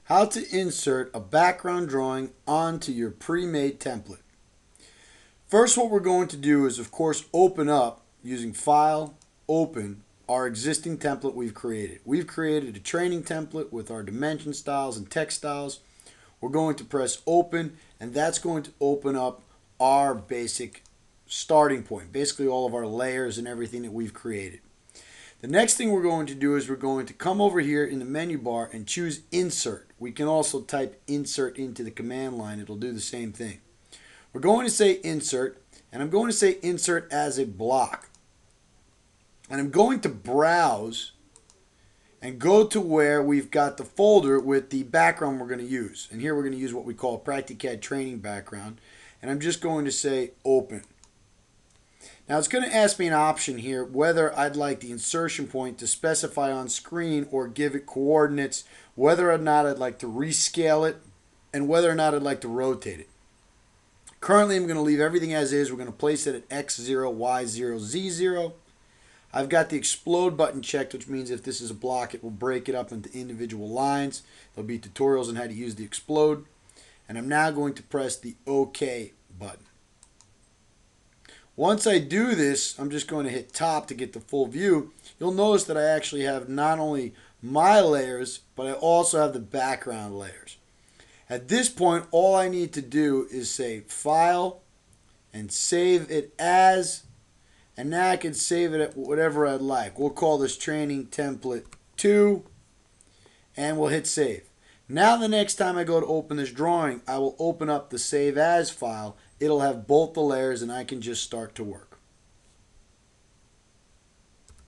How to insert a background drawing onto your pre-made template. First, what we're going to do is, of course, open up using File, Open, our existing template we've created. We've created a training template with our dimension styles and text styles. We're going to press Open, and that's going to open up our basic starting point, basically all of our layers and everything that we've created. The next thing we're going to do is we're going to come over here in the menu bar and choose Insert. We can also type Insert into the command line. It'll do the same thing. We're going to say Insert, and I'm going to say Insert as a block. And I'm going to browse and go to where we've got the folder with the background we're going to use. And here we're going to use what we call a PractiCAD training background. And I'm just going to say Open. Now it's going to ask me an option here whether I'd like the insertion point to specify on screen or give it coordinates, whether or not I'd like to rescale it, and whether or not I'd like to rotate it. Currently I'm going to leave everything as is. We're going to place it at X0, Y0, Z0. I've got the explode button checked, which means if this is a block it will break it up into individual lines. There'll be tutorials on how to use the explode. And I'm now going to press the OK button. Once I do this, I'm just going to hit top to get the full view. You'll notice that I actually have not only my layers, but I also have the background layers. At this point, all I need to do is say File and save it as, and now I can save it at whatever I'd like. We'll call this Training Template 2, and we'll hit Save. Now the next time I go to open this drawing, I will open up the Save As file. It'll have both the layers and I can just start to work.